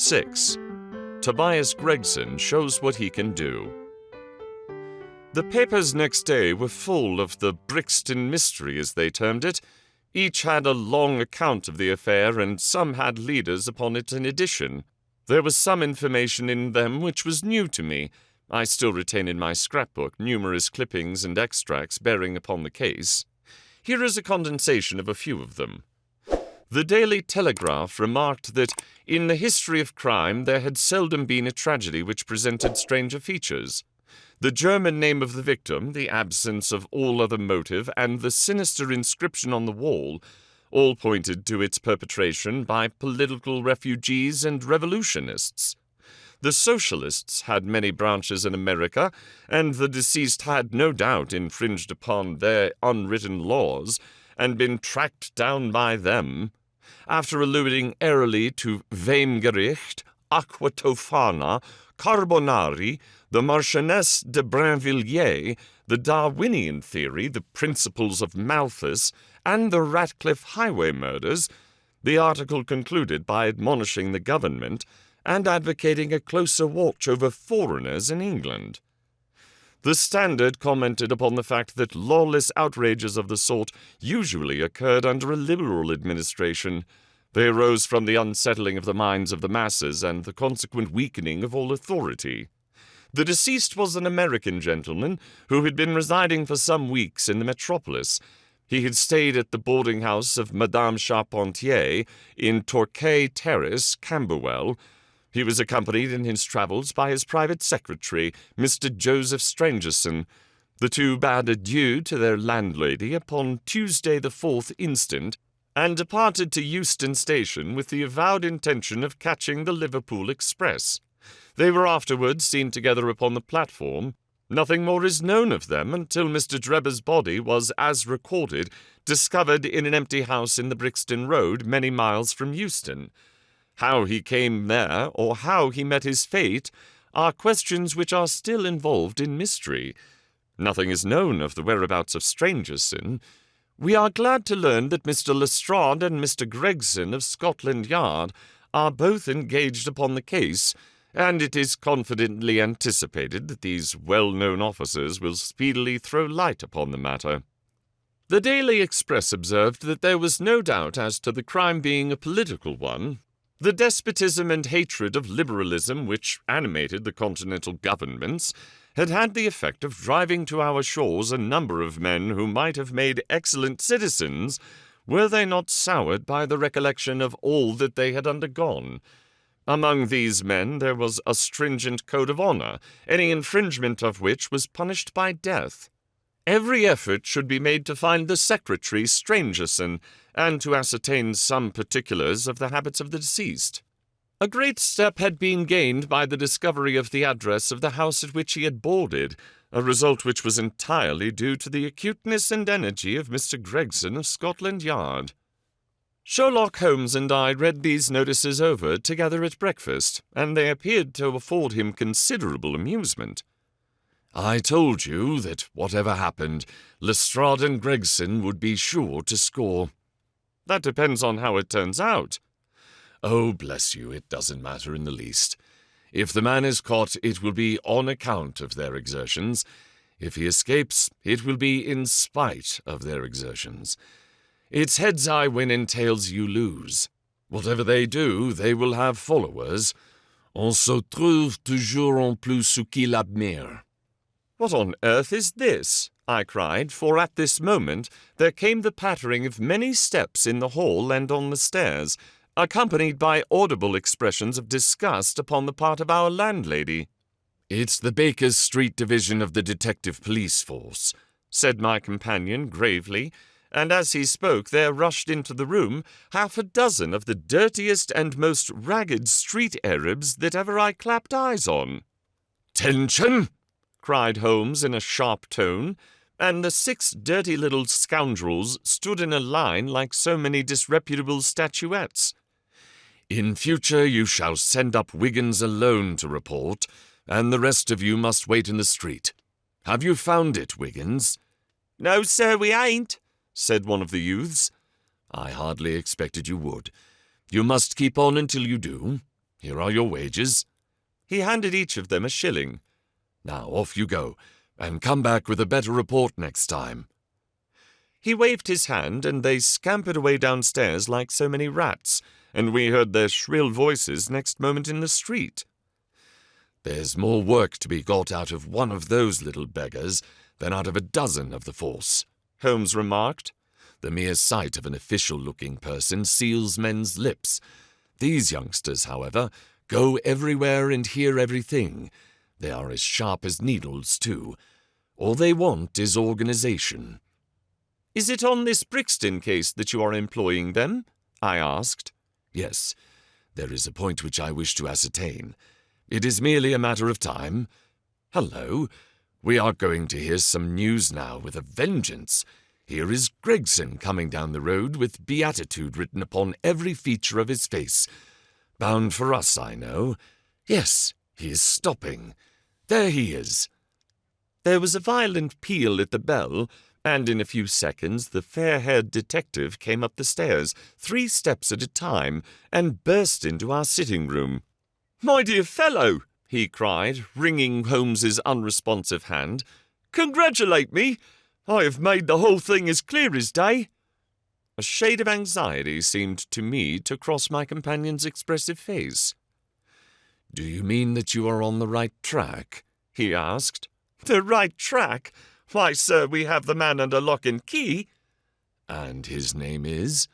6. Tobias Gregson shows what he can do. The papers next day were full of the Brixton mystery, as they termed it. Each had a long account of the affair, and some had leaders upon it in addition. There was some information in them which was new to me. I still retain in my scrapbook numerous clippings and extracts bearing upon the case. Here is a condensation of a few of them. The Daily Telegraph remarked that in the history of crime there had seldom been a tragedy which presented stranger features. The German name of the victim, the absence of all other motive, and the sinister inscription on the wall all pointed to its perpetration by political refugees and revolutionists. The Socialists had many branches in America, and the deceased had no doubt infringed upon their unwritten laws and been tracked down by them. After alluding airily to Weimgericht, Aqua Tofana, Carbonari, the Marchioness de Brinvilliers, the Darwinian theory, the principles of Malthus, and the Ratcliffe highway murders, the article concluded by admonishing the government and advocating a closer watch over foreigners in England. The Standard commented upon the fact that lawless outrages of the sort usually occurred under a liberal administration. They arose from the unsettling of the minds of the masses and the consequent weakening of all authority. The deceased was an American gentleman who had been residing for some weeks in the metropolis. He had stayed at the boarding house of Madame Charpentier in Torquay Terrace, Camberwell. He was accompanied in his travels by his private secretary, Mr. Joseph Strangerson. The two bade adieu to their landlady upon Tuesday the 4th instant, and departed to Euston Station with the avowed intention of catching the Liverpool express. They were afterwards seen together upon the platform. Nothing more is known of them until Mr. Drebber's body was, as recorded, discovered in an empty house in the Brixton Road, many miles from Euston. How he came there, or how he met his fate, are questions which are still involved in mystery. Nothing is known of the whereabouts of Strangerson. We are glad to learn that Mr. Lestrade and Mr. Gregson of Scotland Yard are both engaged upon the case, and it is confidently anticipated that these well-known officers will speedily throw light upon the matter. The Daily Express observed that there was no doubt as to the crime being a political one. The despotism and hatred of liberalism which animated the continental governments had had the effect of driving to our shores a number of men who might have made excellent citizens were they not soured by the recollection of all that they had undergone. Among these men there was a stringent code of honor, any infringement of which was punished by death. Every effort should be made to find the secretary Strangerson, and to ascertain some particulars of the habits of the deceased. A great step had been gained by the discovery of the address of the house at which he had boarded, a result which was entirely due to the acuteness and energy of Mr. Gregson of Scotland Yard. Sherlock Holmes and I read these notices over together at breakfast, and they appeared to afford him considerable amusement. "I told you that whatever happened, Lestrade and Gregson would be sure to score." "That depends on how it turns out." "Oh, bless you, it doesn't matter in the least. If the man is caught, it will be on account of their exertions. If he escapes, it will be in spite of their exertions. It's heads I win and tails you lose. Whatever they do, they will have followers. On se trouve toujours en plus ceux qui l'admirent." "What on earth is this?" I cried, for at this moment there came the pattering of many steps in the hall and on the stairs, accompanied by audible expressions of disgust upon the part of our landlady. "It's the Baker's Street Division of the Detective Police Force," said my companion gravely, and as he spoke there rushed into the room half a dozen of the dirtiest and most ragged street Arabs that ever I clapped eyes on. "Tension!" cried Holmes in a sharp tone, and the 6 dirty little scoundrels stood in a line like so many disreputable statuettes. "In future you shall send up Wiggins alone to report, and the rest of you must wait in the street. Have you found it, Wiggins?" "No, sir, we ain't," said one of the youths. "I hardly expected you would. You must keep on until you do. Here are your wages." He handed each of them a shilling. "Now off you go, and come back with a better report next time." He waved his hand, and they scampered away downstairs like so many rats, and we heard their shrill voices next moment in the street. "There's more work to be got out of one of those little beggars than out of a dozen of the force," Holmes remarked. "The mere sight of an official-looking person seals men's lips. These youngsters, however, go everywhere and hear everything. They are as sharp as needles, too. All they want is organization." "Is it on this Brixton case that you are employing them?" I asked. "Yes, there is a point which I wish to ascertain. It is merely a matter of time. Hello, we are going to hear some news now with a vengeance. Here is Gregson coming down the road with beatitude written upon every feature of his face. Bound for us, I know. Yes, he is stopping. There he is." There was a violent peal at the bell, and in a few seconds the fair-haired detective came up the stairs, 3 steps at a time, and burst into our sitting-room. "My dear fellow," he cried, wringing Holmes's unresponsive hand, "congratulate me! I have made the whole thing as clear as day." A shade of anxiety seemed to me to cross my companion's expressive face. "Do you mean that you are on the right track?" he asked. "The right track? Why, sir, we have the man under lock and key." "And his name is?"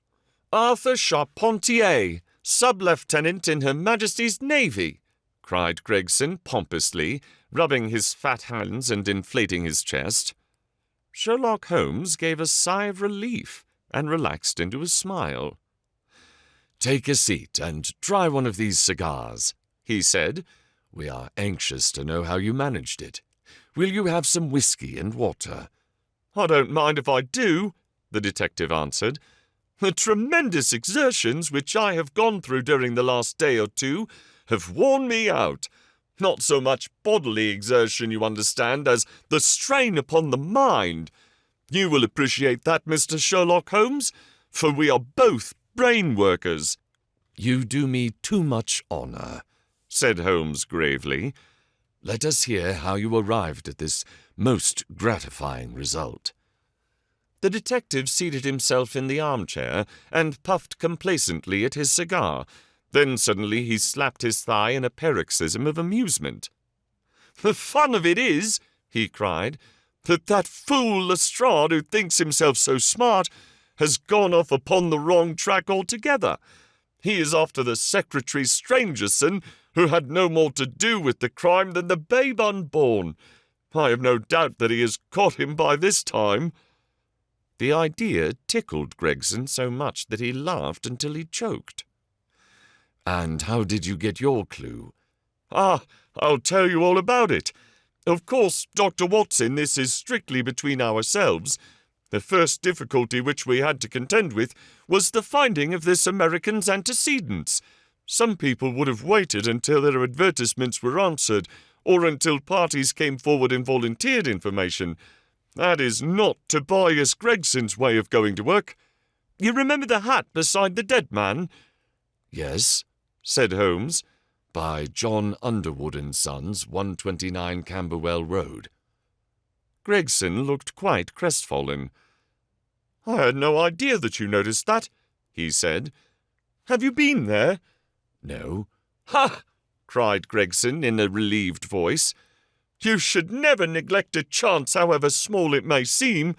"Arthur Charpentier, sub-lieutenant in Her Majesty's Navy," cried Gregson pompously, rubbing his fat hands and inflating his chest. Sherlock Holmes gave a sigh of relief and relaxed into a smile. "Take a seat and try one of these cigars," he said. "We are anxious to know how you managed it. Will you have some whiskey and water?" "I don't mind if I do," the detective answered. "The tremendous exertions which I have gone through during the last day or two have worn me out. Not so much bodily exertion, you understand, as the strain upon the mind. You will appreciate that, Mr. Sherlock Holmes, for we are both brain workers." "You do me too much honour," said Holmes gravely. "Let us hear how you arrived at this most gratifying result." The detective seated himself in the armchair and puffed complacently at his cigar. Then suddenly he slapped his thigh in a paroxysm of amusement. "The fun of it is," he cried, that fool Lestrade, who thinks himself so smart, has gone off upon the wrong track altogether. He is after the Secretary Strangerson, who had no more to do with the crime than the babe unborn. I have no doubt that he has caught him by this time." The idea tickled Gregson so much that he laughed until he choked. "And how did you get your clue?" "I'll tell you all about it. Of course, Dr. Watson, this is strictly between ourselves. The first difficulty which we had to contend with was the finding of this American's antecedents. Some people would have waited until their advertisements were answered, or until parties came forward and volunteered information. That is not Tobias Gregson's way of going to work. You remember the hat beside the dead man?" "Yes," said Holmes. "By John Underwood and Sons, 129 Camberwell Road." Gregson looked quite crestfallen. "I had no idea that you noticed that," he said. "Have you been there?" "No." "Ha!" cried Gregson in a relieved voice. "You should never neglect a chance, however small it may seem."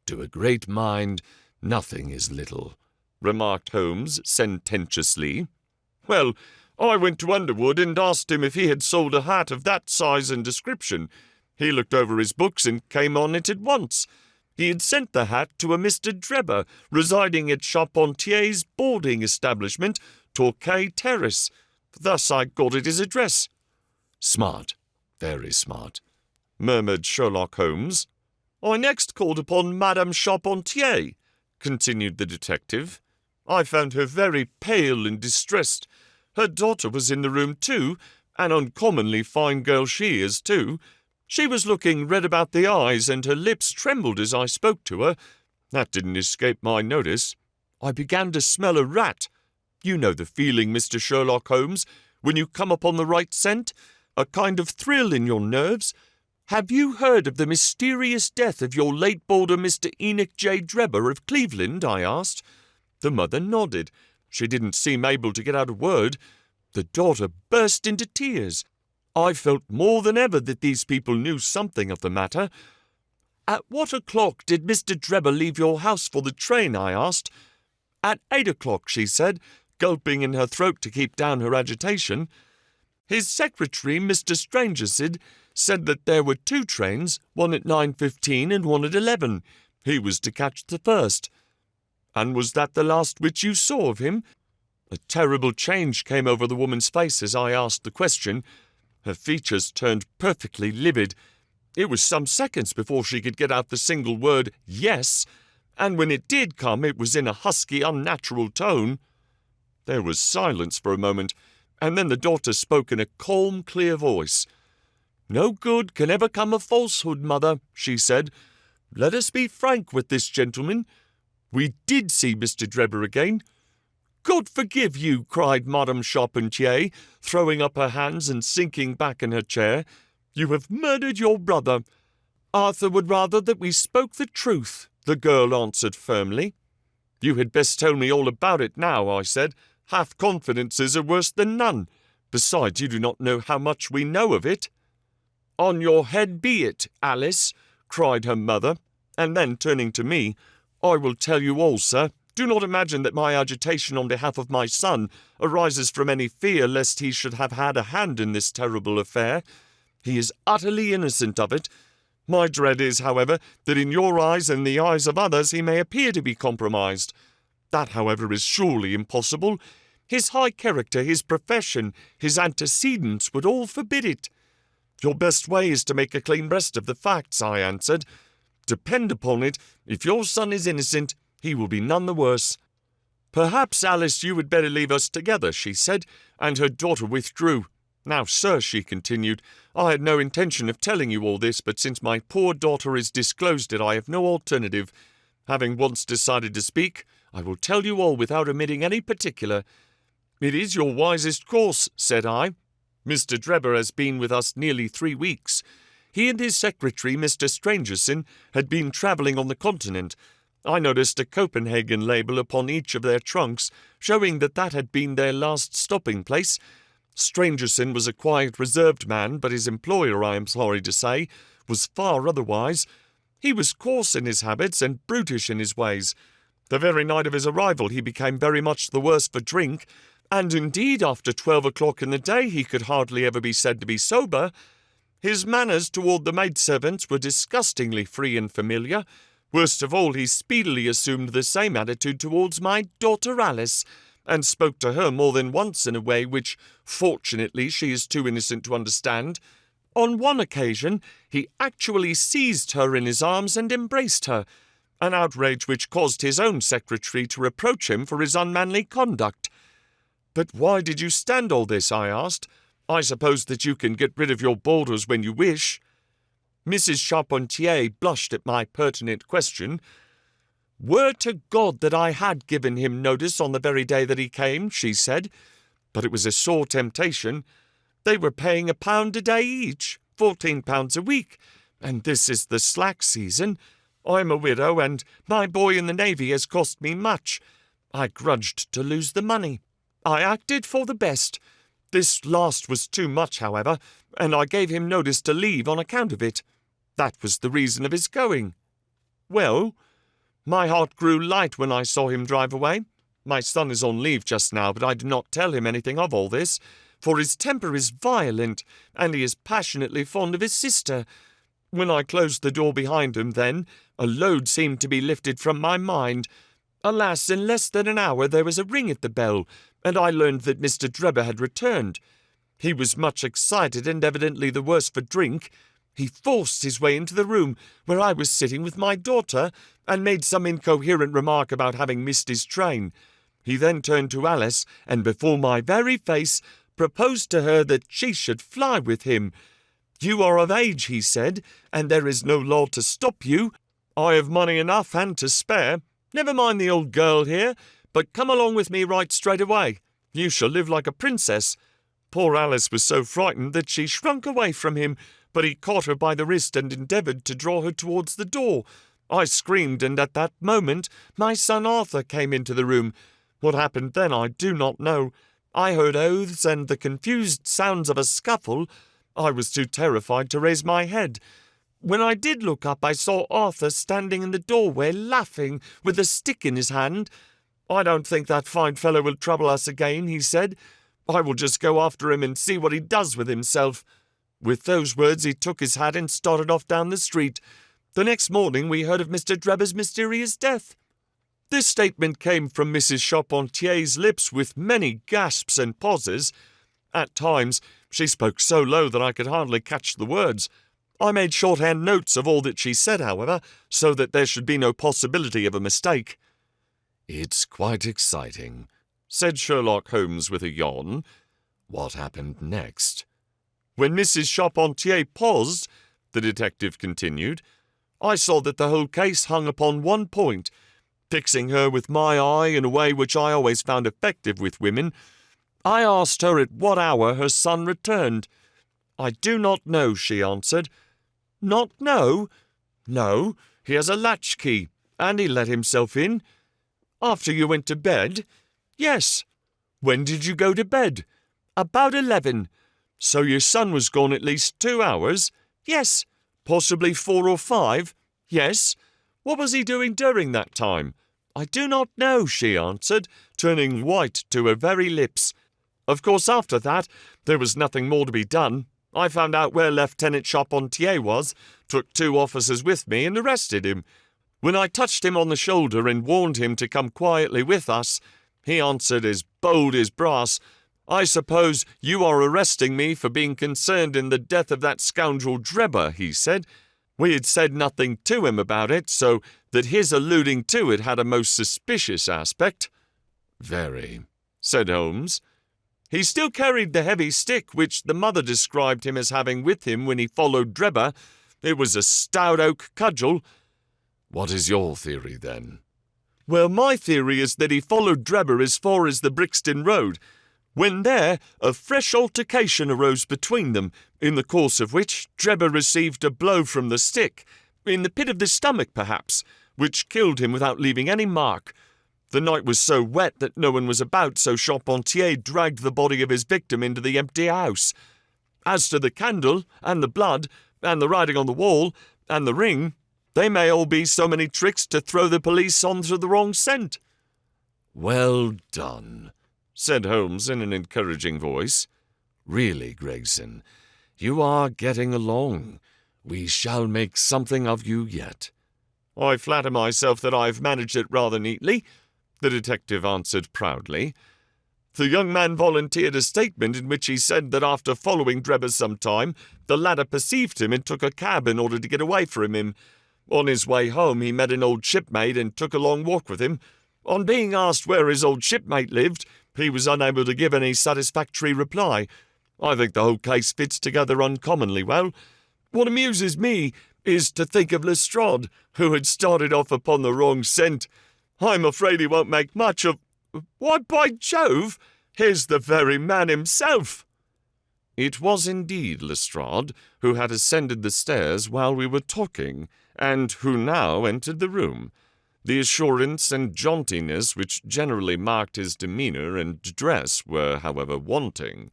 "To a great mind, nothing is little," remarked Holmes sententiously. "Well, I went to Underwood and asked him if he had sold a hat of that size and description. He looked over his books and came on it at once. He had sent the hat to a Mr. Drebber, residing at Charpentier's boarding establishment, Torquay Terrace. Thus I got at his address." "Smart, very smart," murmured Sherlock Holmes. "I next called upon Madame Charpentier," continued the detective. "I found her very pale and distressed. Her daughter was in the room too, an uncommonly fine girl she is too. She was looking red about the eyes, and her lips trembled as I spoke to her. That didn't escape my notice. I began to smell a rat. You know the feeling, Mr. Sherlock Holmes, when you come upon the right scent, a kind of thrill in your nerves. Have you heard of the mysterious death of your late boarder, Mr. Enoch J. Drebber of Cleveland? I asked. The mother nodded. She didn't seem able to get out a word. The daughter burst into tears. I felt more than ever that these people knew something of the matter. At what o'clock did Mr. Drebber leave your house for the train? I asked. At 8 o'clock, she said, gulping in her throat to keep down her agitation. His secretary, Mr. Strangersid, said that there were 2 trains, one at 9:15 and one at 11. He was to catch the first. And was that the last which you saw of him? A terrible change came over the woman's face as I asked the question. Her features turned perfectly livid. It was some seconds before she could get out the single word, yes, and when it did come, it was in a husky, unnatural tone. There was silence for a moment, and then the daughter spoke in a calm, clear voice. No good can ever come of falsehood, mother, she said. Let us be frank with this gentleman. We did see Mr. Drebber again. God forgive you, cried Madame Charpentier, throwing up her hands and sinking back in her chair. You have murdered your brother. Arthur would rather that we spoke the truth, the girl answered firmly. You had best tell me all about it now, I said. Half confidences are worse than none. Besides, you do not know how much we know of it. On your head be it, Alice, cried her mother, and then turning to me, I will tell you all, sir. Do not imagine that my agitation on behalf of my son arises from any fear lest he should have had a hand in this terrible affair. He is utterly innocent of it. My dread is, however, that in your eyes and the eyes of others he may appear to be compromised. That, however, is surely impossible. His high character, his profession, his antecedents would all forbid it. Your best way is to make a clean breast of the facts, I answered. Depend upon it, if your son is innocent, he will be none the worse. Perhaps, Alice, you would better leave us together, she said, and her daughter withdrew. Now, sir, she continued, I had no intention of telling you all this, but since my poor daughter has disclosed it, I have no alternative. Having once decided to speak, I will tell you all without omitting any particular. It is your wisest course, said I. Mr. Drebber has been with us nearly 3 weeks. He and his secretary, Mr. Strangerson, had been travelling on the continent. I noticed a Copenhagen label upon each of their trunks, showing that that had been their last stopping place. Strangerson was a quiet, reserved man, but his employer, I am sorry to say, was far otherwise. He was coarse in his habits and brutish in his ways. The very night of his arrival he became very much the worse for drink, and indeed after 12 o'clock in the day he could hardly ever be said to be sober. His manners toward the maidservants were disgustingly free and familiar. Worst of all, he speedily assumed the same attitude towards my daughter Alice, and spoke to her more than once in a way which, fortunately, she is too innocent to understand. On one occasion, he actually seized her in his arms and embraced her, an outrage which caused his own secretary to reproach him for his unmanly conduct. But why did you stand all this? I asked. I suppose that you can get rid of your boarders when you wish. Mrs. Charpentier blushed at my pertinent question. Would to God that I had given him notice on the very day that he came, she said, but it was a sore temptation. They were paying £1 a day each, £14 a week, and this is the slack season. I'm a widow, and my boy in the Navy has cost me much. I grudged to lose the money. I acted for the best. This last was too much, however, and I gave him notice to leave on account of it. That was the reason of his going. Well, my heart grew light when I saw him drive away. My son is on leave just now, but I did not tell him anything of all this, for his temper is violent, and he is passionately fond of his sister. When I closed the door behind him then, a load seemed to be lifted from my mind. Alas, in less than an hour there was a ring at the bell, and I learned that Mr. Drebber had returned. He was much excited and evidently the worse for drink. He forced his way into the room where I was sitting with my daughter and made some incoherent remark about having missed his train. He then turned to Alice and before my very face proposed to her that she should fly with him. You are of age, he said, and there is no law to stop you. I have money enough and to spare. Never mind the old girl here. But come along with me right straight away. You shall live like a princess." Poor Alice was so frightened that she shrunk away from him, but he caught her by the wrist and endeavoured to draw her towards the door. I screamed, and at that moment my son Arthur came into the room. What happened then I do not know. I heard oaths and the confused sounds of a scuffle. I was too terrified to raise my head. When I did look up, I saw Arthur standing in the doorway, laughing, with a stick in his hand. "I don't think that fine fellow will trouble us again," he said. "I will just go after him and see what he does with himself." With those words he took his hat and started off down the street. The next morning we heard of Mr. Drebber's mysterious death. This statement came from Mrs. Charpentier's lips with many gasps and pauses. At times she spoke so low that I could hardly catch the words. I made shorthand notes of all that she said, however, so that there should be no possibility of a mistake. "It's quite exciting," said Sherlock Holmes with a yawn. "What happened next?" "When Mrs. Charpentier paused," the detective continued, "I saw that the whole case hung upon one point. Fixing her with my eye in a way which I always found effective with women, I asked her at what hour her son returned. 'I do not know,' she answered. 'Not know?' 'No, he has a latchkey, and he let himself in.' 'After you went to bed?' 'Yes.' 'When did you go to bed?' 'About 11. So your son was gone at least 2 hours?' 'Yes.' 'Possibly 4 or 5? "'Yes.' 'What was he doing during that time?' 'I do not know,' she answered, turning white to her very lips. 'Of course, after that, there was nothing more to be done. I found out where Lieutenant Charpentier was, took 2 officers with me, and arrested him. When I touched him on the shoulder and warned him to come quietly with us, he answered as bold as brass, "I suppose you are arresting me for being concerned in the death of that scoundrel Drebber," he said. We had said nothing to him about it, so that his alluding to it had a most suspicious aspect. "Very," said Holmes. "He still carried the heavy stick which the mother described him as having with him when he followed Drebber. It was a stout oak cudgel." "What is your theory, then?" "Well, my theory is that he followed Drebber as far as the Brixton Road. When there, a fresh altercation arose between them, in the course of which Drebber received a blow from the stick, in the pit of the stomach perhaps, which killed him without leaving any mark. The night was so wet that no one was about, so Charpentier dragged the body of his victim into the empty house. As to the candle, and the blood, and the writing on the wall, and the ring, they may all be so many tricks to throw the police onto the wrong scent." "Well done," said Holmes in an encouraging voice. "Really, Gregson, you are getting along. We shall make something of you yet." "I flatter myself that I've managed it rather neatly," the detective answered proudly. "The young man volunteered a statement in which he said that after following Drebber some time, the latter perceived him and took a cab in order to get away from him. On his way home he met an old shipmate and took a long walk with him. On being asked where his old shipmate lived, he was unable to give any satisfactory reply. I think the whole case fits together uncommonly well. What amuses me is to think of Lestrade, who had started off upon the wrong scent. I'm afraid he won't make much of— Why, by Jove, here's the very man himself." It was indeed Lestrade, who had ascended the stairs while we were talking, and who now entered the room. The assurance and jauntiness which generally marked his demeanour and dress were, however, wanting.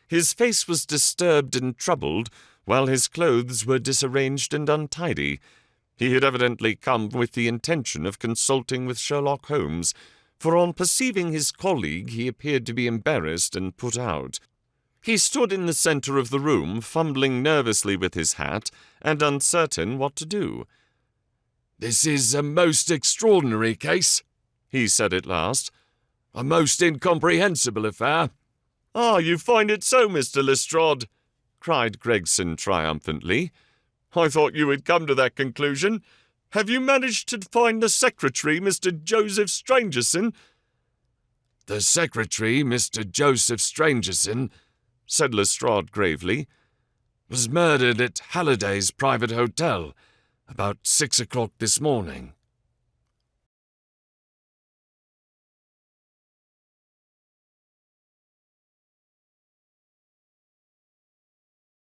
His face was disturbed and troubled, while his clothes were disarranged and untidy. He had evidently come with the intention of consulting with Sherlock Holmes, for on perceiving his colleague he appeared to be embarrassed and put out. He stood in the centre of the room, fumbling nervously with his hat, and uncertain what to do. "This is a most extraordinary case," he said at last. "A most incomprehensible affair." "Ah, you find it so, Mr. Lestrade?" cried Gregson triumphantly. "I thought you had come to that conclusion. Have you managed to find the secretary, Mr. Joseph Stangerson?" "The secretary, Mr. Joseph Stangerson," said Lestrade gravely, "was murdered at Halliday's private hotel about 6 o'clock this morning."